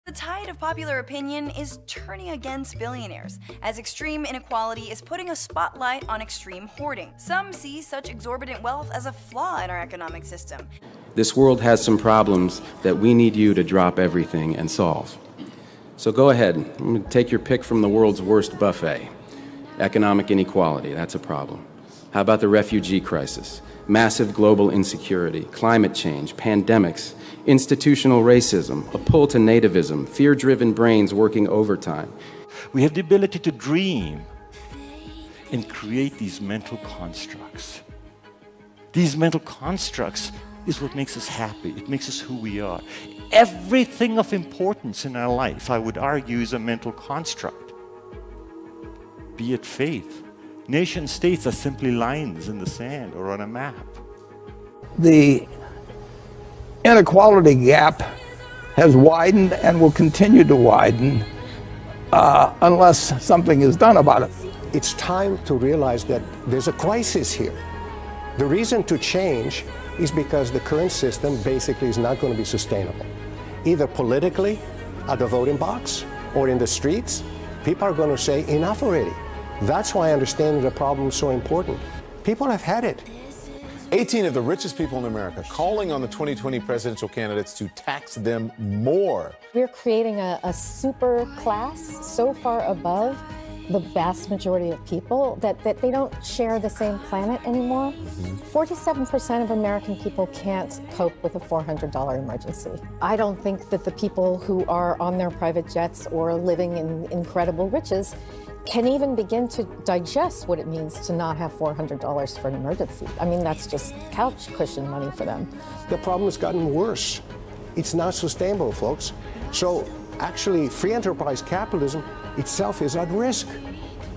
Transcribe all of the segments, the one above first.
The tide of popular opinion is turning against billionaires, as extreme inequality is putting a spotlight on extreme hoarding. Some see such exorbitant wealth as a flaw in our economic system. This world has some problems that we need you to drop everything and solve. So go ahead, take your pick from the world's worst buffet. Economic inequality, that's a problem. How about the refugee crisis? Massive global insecurity, climate change, pandemics, institutional racism, a pull to nativism, fear-driven brains working overtime. We have the ability to dream and create these mental constructs. These mental constructs is what makes us happy. It makes us who we are. Everything of importance in our life, I would argue, is a mental construct. Be it faith. Nation states are simply lines in the sand or on a map. The inequality gap has widened and will continue to widen unless something is done about it. It's time to realize that there's a crisis here. The reason to change is because the current system basically is not going to be sustainable. Either politically, at the voting box, or in the streets, people are going to say, enough already. That's why understanding the problem is so important. People have had it. 18 of the richest people in America calling on the 2020 presidential candidates to tax them more. We're creating a super class so far above the vast majority of people that they don't share the same planet anymore. 47% of American people can't cope with a $400 emergency. I don't think that the people who are on their private jets or living in incredible riches can even begin to digest what it means to not have $400 for an emergency. I mean, that's just couch cushion money for them. The problem has gotten worse. It's not sustainable, folks. So actually, free enterprise capitalism itself is at risk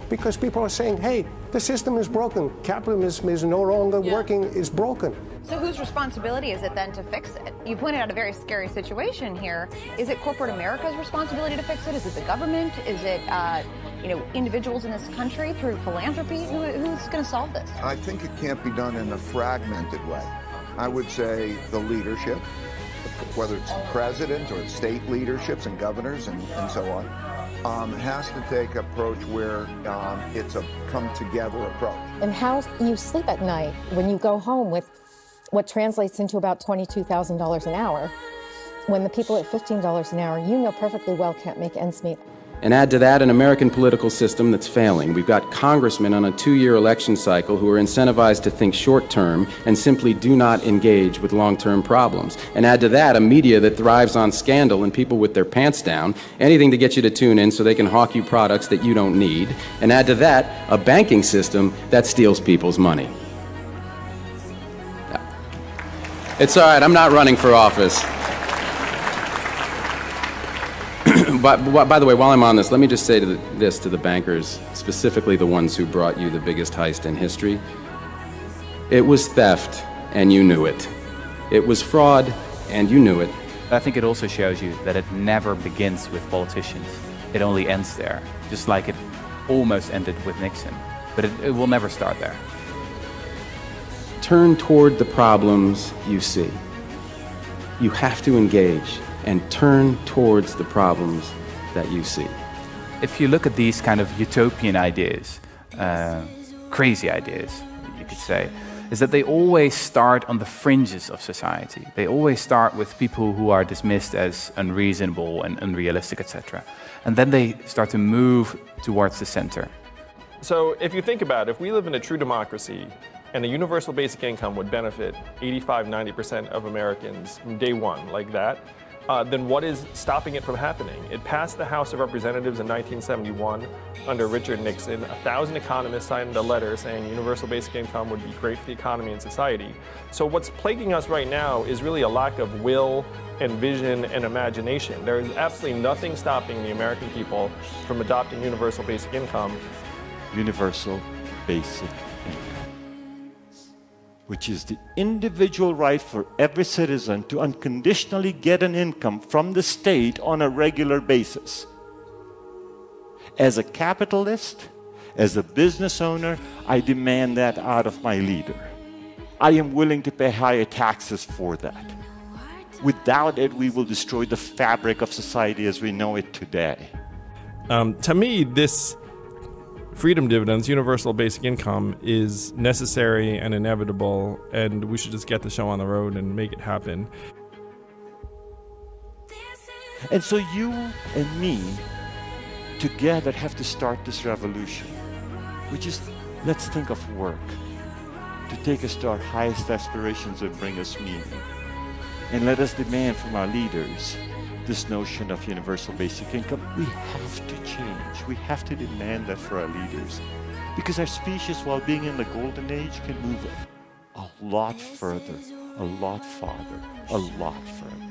because people are saying, hey, the system is broken. Capitalism is no longer working, it's broken. So whose responsibility is it then to fix it? You pointed out a very scary situation here. Is it corporate America's responsibility to fix it? Is it the government? Is it individuals in this country through philanthropy? Who's going to solve this? I think it can't be done in a fragmented way. I would say the leadership, whether it's the president or state leaderships and governors and so on, has to take an approach where it's a come-together approach. And how you sleep at night when you go home with what translates into about $22,000 an hour, when the people at $15 an hour, you know perfectly well can't make ends meet. And add to that an American political system that's failing. We've got congressmen on a 2-year election cycle who are incentivized to think short-term and simply do not engage with long-term problems. And add to that a media that thrives on scandal and people with their pants down, anything to get you to tune in so they can hawk you products that you don't need. And add to that a banking system that steals people's money. It's all right, I'm not running for office. By the way, while I'm on this, let me just say this to the bankers, specifically the ones who brought you the biggest heist in history. It was theft, and you knew it. It was fraud, and you knew it. I think it also shows you that it never begins with politicians. It only ends there, just like it almost ended with Nixon. But it will never start there. Turn toward the problems you see. You have to engage and turn towards the problems that you see. If you look at these kind of utopian ideas, crazy ideas, you could say, is that they always start on the fringes of society. They always start with people who are dismissed as unreasonable and unrealistic, etc. And then they start to move towards the center. So if you think about it, if we live in a true democracy, and a universal basic income would benefit 85–90% of Americans from day one, like that, then what is stopping it from happening? It passed the House of Representatives in 1971 under Richard Nixon. 1,000 economists signed a letter saying universal basic income would be great for the economy and society. So what's plaguing us right now is really a lack of will and vision and imagination. There is absolutely nothing stopping the American people from adopting universal basic income. Universal basic which is the individual right for every citizen to unconditionally get an income from the state on a regular basis. As a capitalist, as a business owner, I demand that out of my leader. I am willing to pay higher taxes for that. Without it, we will destroy the fabric of society as we know it today. To me, this freedom dividends, universal basic income, is necessary and inevitable, and we should just get the show on the road and make it happen. And so you and me together have to start this revolution, which is, let's think of work to take us to our highest aspirations and bring us meaning. And let us demand from our leaders this notion of universal basic income. We have to change. We have to demand that for our leaders. Because our species, while being in the golden age, can move a lot further, a lot farther, a lot further.